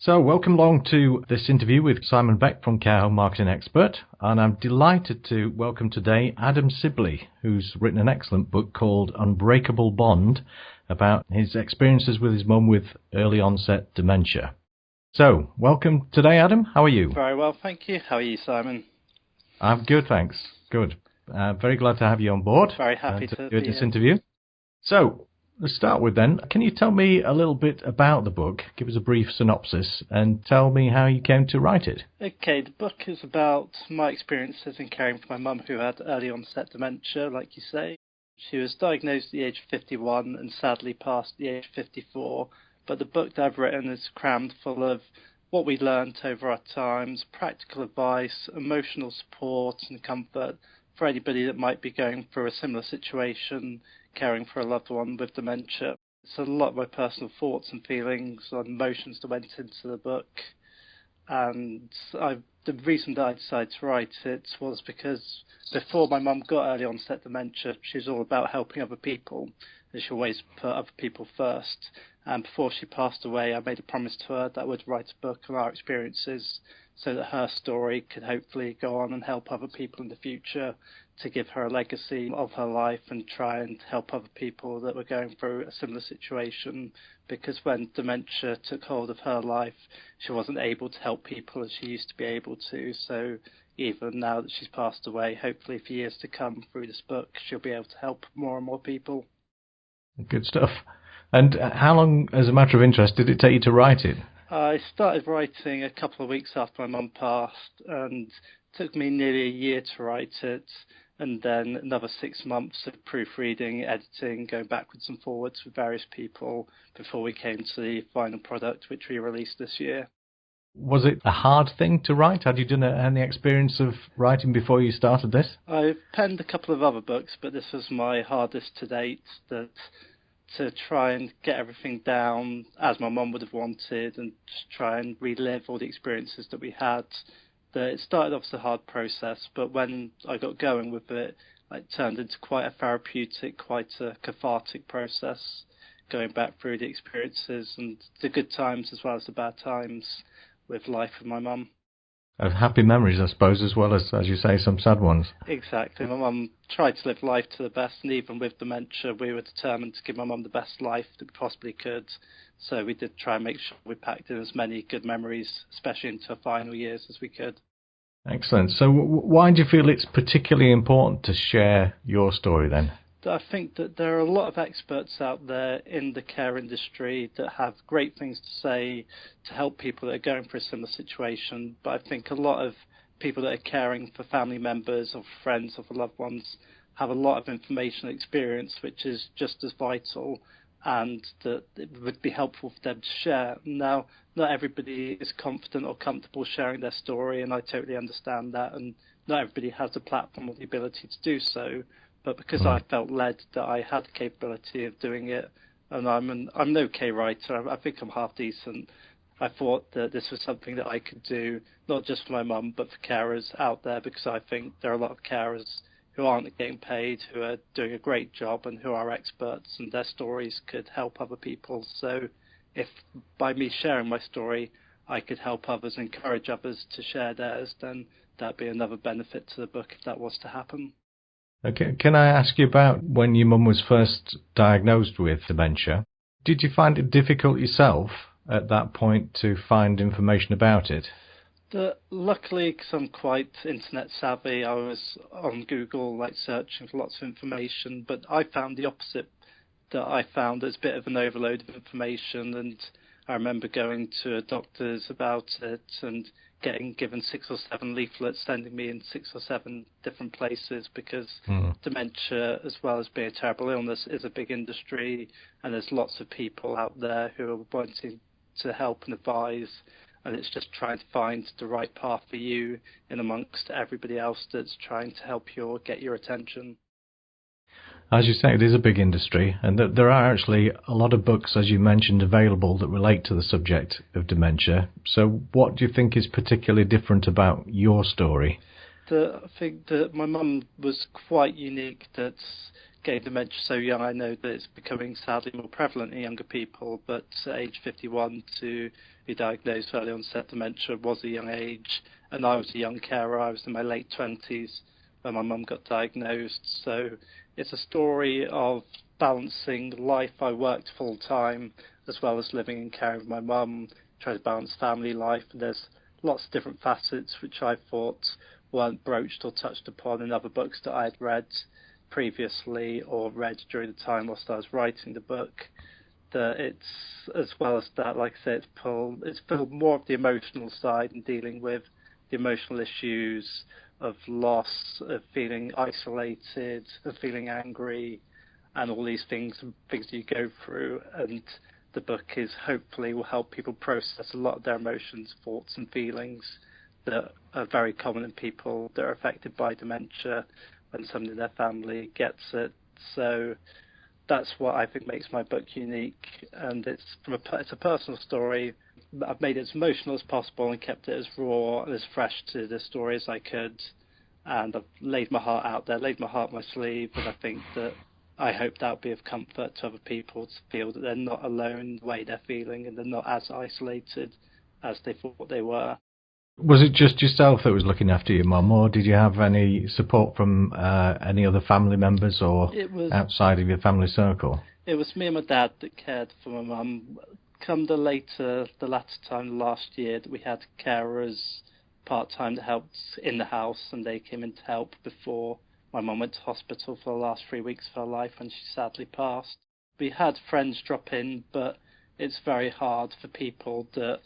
So, welcome along to this interview with Simon Beck from Care Home Marketing Expert, and I'm delighted to welcome today Adam Sibley, who's written an excellent book called Unbreakable Bond about his experiences with his mum with early onset dementia. So, welcome today, Adam. How are you? Very well, thank you. How are you, Simon? I'm good, thanks. Good. Very glad to have you on board. Very happy to do be this here. interview. So, let's start with then. Can you tell me a little bit about the book? Give us a brief synopsis and tell me how you came to write it. Okay, the book is about my experiences in caring for my mum who had early onset dementia, like you say. She was diagnosed at the age of 51 and sadly passed at the age of 54. But the book that I've written is crammed full of what we learned over our times, practical advice, emotional support and comfort for anybody that might be going through a similar situation, caring for a loved one with dementia. It's a lot of my personal thoughts and feelings and emotions that went into the book. And the reason that I decided to write it was because before my mum got early onset dementia, she was all about helping other people, and she always put other people first. And before she passed away, I made a promise to her that I would write a book on our experiences so that her story could hopefully go on and help other people in the future, to give her a legacy of her life and try and help other people that were going through a similar situation. Because when dementia took hold of her life, she wasn't able to help people as she used to be able to. So even now that she's passed away, hopefully for years to come through this book, she'll be able to help more and more people. Good stuff. And how long, as a matter of interest, did it take you to write it? I started writing a couple of weeks after my mum passed, and it took me nearly a year to write it, and then another 6 months of proofreading, editing, going backwards and forwards with various people before we came to the final product, which we released this year. Was it a hard thing to write? Had you done any experience of writing before you started this? I've penned a couple of other books, but this was my hardest to date, to try and get everything down as my mum would have wanted and just try and relive all the experiences that we had. It started off as a hard process, but when I got going with it, it turned into quite a therapeutic, quite a cathartic process, going back through the experiences and the good times as well as the bad times with life with my mum. Of happy memories, I suppose, as well as you say, some sad ones. Exactly. My mum tried to live life to the best, and even with dementia, we were determined to give my mum the best life that we possibly could. So we did try and make sure we packed in as many good memories, especially into her final years, as we could. Excellent. So why do you feel it's particularly important to share your story then? I think that there are a lot of experts out there in the care industry that have great things to say to help people that are going through a similar situation. But I think a lot of people that are caring for family members or friends or for loved ones have a lot of information and experience which is just as vital, and that it would be helpful for them to share. Now, not everybody is confident or comfortable sharing their story, and I totally understand that, and not everybody has the platform or the ability to do so. But because I felt led that I had the capability of doing it, and I'm an okay writer, I think I'm half decent, I thought that this was something that I could do, not just for my mum, but for carers out there, because I think there are a lot of carers who aren't getting paid, who are doing a great job and who are experts, and their stories could help other people. So if by me sharing my story, I could help others, encourage others to share theirs, then that'd be another benefit to the book if that was to happen. Okay. Can I ask you about when your mum was first diagnosed with dementia? Did you find it difficult yourself at that point to find information about it? Luckily, because I'm quite internet savvy, I was on Google searching for lots of information, but I found the opposite. That I found there's a bit of an overload of information, and I remember going to a doctor's about it and getting given 6 or 7 leaflets, sending me in 6 or 7 different places, because dementia, as well as being a terrible illness, is a big industry, and there's lots of people out there who are wanting to help and advise, and it's just trying to find the right path for you in amongst everybody else that's trying to help you or get your attention. As you say, it is a big industry, and there are actually a lot of books, as you mentioned, available that relate to the subject of dementia. So what do you think is particularly different about your story? I think that my mum was quite unique, that getting dementia so young. I know that it's becoming sadly more prevalent in younger people, but at age 51 to be diagnosed with early onset dementia was a young age, and I was a young carer. I was in my late 20s when my mum got diagnosed. So it's a story of balancing life. I worked full time as well as living and caring with my mum, trying to balance family life. And there's lots of different facets which I thought weren't broached or touched upon in other books that I had read previously or read during the time whilst I was writing the book. That it's, as well as that, like I said, it's pulled more of the emotional side and dealing with the emotional issues of loss, of feeling isolated, of feeling angry, and all these things you go through. And the book is hopefully will help people process a lot of their emotions, thoughts and feelings that are very common in people that are affected by dementia when somebody in their family gets it. So that's what I think makes my book unique, and it's a personal story. I've made it as emotional as possible and kept it as raw and as fresh to the story as I could, and I've laid my heart out there, laid my heart on my sleeve, and I hope that'll be of comfort to other people to feel that they're not alone in the way they're feeling and they're not as isolated as they thought they were. Was it just yourself that was looking after your mum, or did you have any support from any other family members or outside of your family circle? It was me and my dad that cared for my mum. Come the latter time last year, that we had carers part-time that helped in the house, and they came in to help before my mum went to hospital for the last 3 weeks of her life when she sadly passed. We had friends drop in, but it's very hard for people that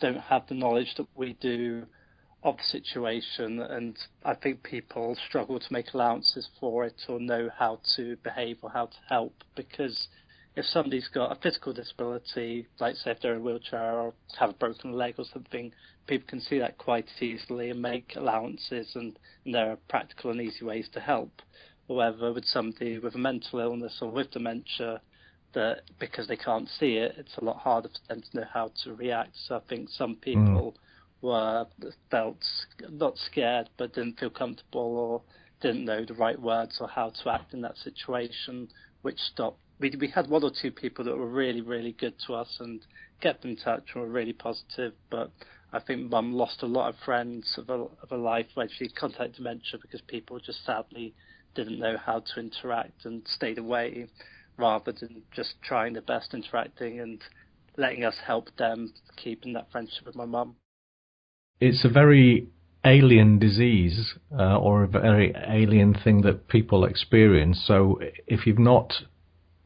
don't have the knowledge that we do of the situation, and I think people struggle to make allowances for it or know how to behave or how to help, because if somebody's got a physical disability, like say if they're in a wheelchair or have a broken leg or something, people can see that quite easily and make allowances, and there are practical and easy ways to help. However, with somebody with a mental illness or with dementia, that because they can't see it, it's a lot harder for them to know how to react. So I think some people felt not scared but didn't feel comfortable or didn't know the right words or how to act in that situation, which stopped. We had one or two people that were really, really good to us and kept in touch and were really positive, but I think Mum lost a lot of friends of her life when she contacted dementia because people just sadly didn't know how to interact and stayed away, rather than just trying their best interacting and letting us help them keeping that friendship with my mum. It's a very alien disease or a very alien thing that people experience. So if you've not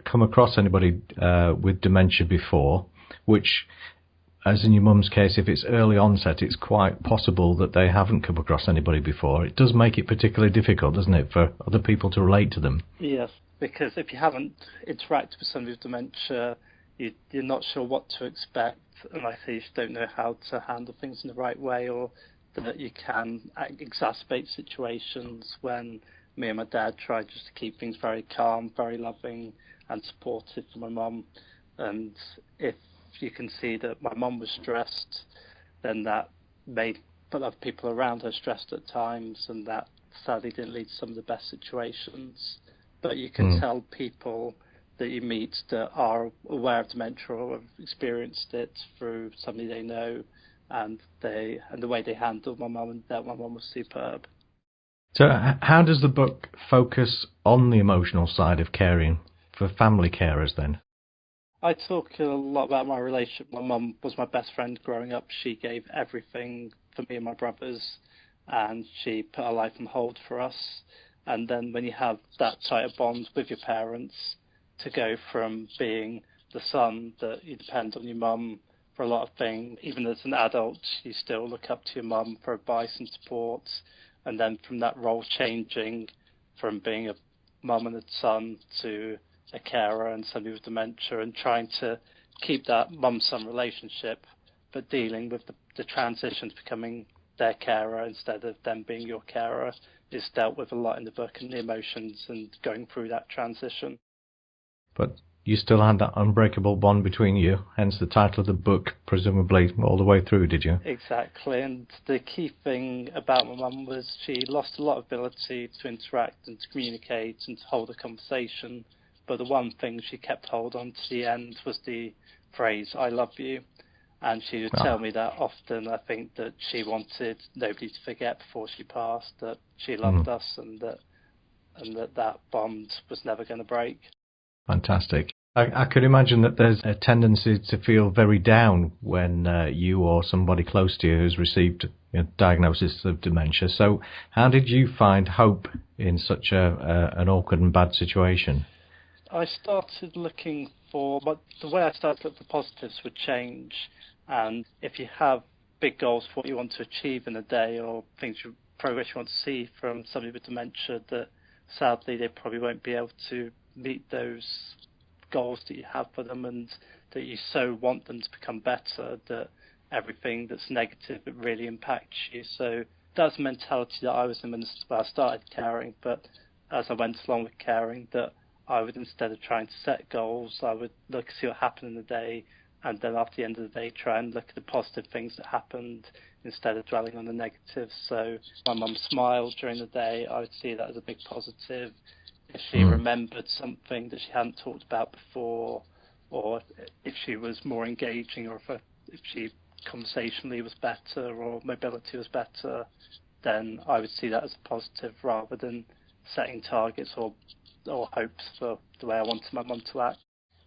come across anybody with dementia before, which, as in your mum's case, if it's early onset, it's quite possible that they haven't come across anybody before. It does make it particularly difficult, doesn't it, for other people to relate to them? Yes, because if you haven't interacted with somebody with dementia, you're not sure what to expect, and like I say, you just don't know how to handle things in the right way, or that you can exacerbate situations. When me and my dad tried just to keep things very calm, very loving and supportive for my mum, and if you can see that my mum was stressed, then that made other people around her stressed at times, and that sadly didn't lead to some of the best situations. But you can tell people that you meet that are aware of dementia or have experienced it through somebody they know, and the way they handled my mum, and that my mum was superb. So how does the book focus on the emotional side of caring for family carers then? I talk a lot about my relationship. My mum was my best friend growing up. She gave everything for me and my brothers, and she put her life on hold for us. And then when you have that tighter bond with your parents, to go from being the son that you depend on your mum for a lot of things, even as an adult, you still look up to your mum for advice and support. And then from that role changing from being a mum and a son to a carer and somebody with dementia, and trying to keep that mum-son relationship, but dealing with the transition to becoming their carer instead of them being your carer, is dealt with a lot in the book, and the emotions and going through that transition. But you still had that unbreakable bond between you, hence the title of the book, presumably all the way through, did you? Exactly, and the key thing about my mum was she lost a lot of ability to interact and to communicate and to hold a conversation, but the one thing she kept hold on to the end was the phrase, "I love you." And she would tell me that often. I think that she wanted nobody to forget before she passed that she loved us, and that bond was never going to break. Fantastic. I could imagine that there's a tendency to feel very down when you or somebody close to you has received a diagnosis of dementia. So how did you find hope in such an awkward and bad situation? I started looking for, but the way I started to look for positives would change. And if you have big goals for what you want to achieve in a day, or progress you want to see from somebody with dementia, that sadly they probably won't be able to meet those goals that you have for them, and that you so want them to become better that everything that's negative, it really impacts you. So that's the mentality that I was in when I started caring. But as I went along with caring, that I would, instead of trying to set goals, I would look, see what happened in the day, and then after the end of the day try and look at the positive things that happened instead of dwelling on the negatives. So if my mum smiled during the day, I would see that as a big positive. If she remembered something that she hadn't talked about before, or if she was more engaging, or if she conversationally was better, or mobility was better, then I would see that as a positive, rather than setting targets or hopes for the way I wanted my mum to act.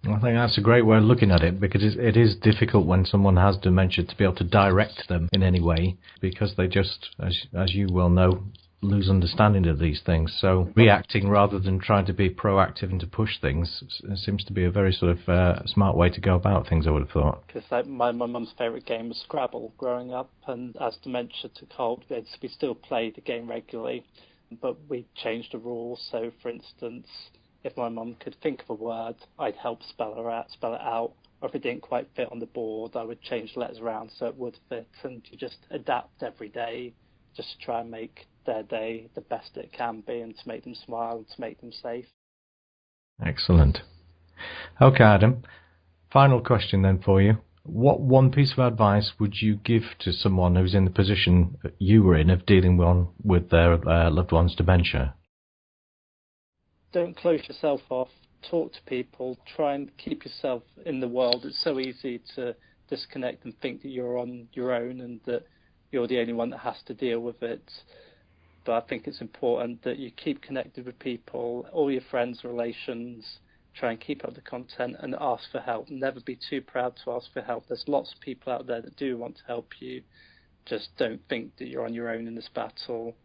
I think that's a great way of looking at it, because it is difficult when someone has dementia to be able to direct them in any way, because they just, as you well know, lose understanding of these things. So reacting rather than trying to be proactive and to push things seems to be a very sort of smart way to go about things, I would have thought. Because my mum's favourite game was Scrabble growing up, and as dementia took hold, we still play the game regularly, but we changed the rules. So, for instance, if my mum could think of a word, I'd help spell it out. Or if it didn't quite fit on the board, I would change the letters around so it would fit. And you just adapt every day, just to try and make their day the best it can be, and to make them smile and to make them safe. Excellent. Okay, Adam. Final question then for you. What one piece of advice would you give to someone who's in the position you were in of dealing with their loved one's dementia? Don't close yourself off. Talk to people. Try and keep yourself in the world. It's so easy to disconnect and think that you're on your own and that you're the only one that has to deal with it. But I think it's important that you keep connected with people, all your friends, relations. Try and keep up the content and ask for help. Never be too proud to ask for help. There's lots of people out there that do want to help you. Just don't think that you're on your own in this battle.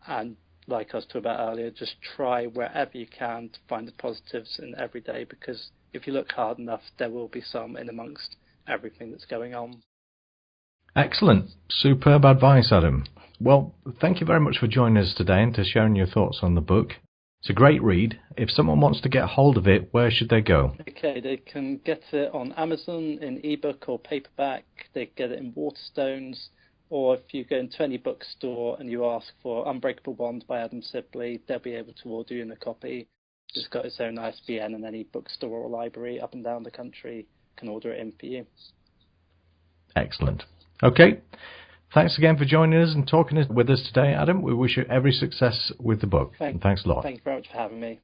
And like I was talking about earlier, just try wherever you can to find the positives in every day, because if you look hard enough, there will be some in amongst everything that's going on. Excellent. Superb advice, Adam. Well, thank you very much for joining us today and to sharing your thoughts on the book. It's a great read. If someone wants to get hold of it, where should they go? Okay, they can get it on Amazon in ebook or paperback. They can get it in Waterstones, or if you go into any bookstore and you ask for Unbreakable Bond by Adam Sibley, they'll be able to order you in a copy. It's got its own ISBN, and any bookstore or library up and down the country can order it in for you. Excellent. Okay. Thanks again for joining us and talking with us today, Adam. We wish you every success with the book. Thanks a lot. Thank you very much for having me.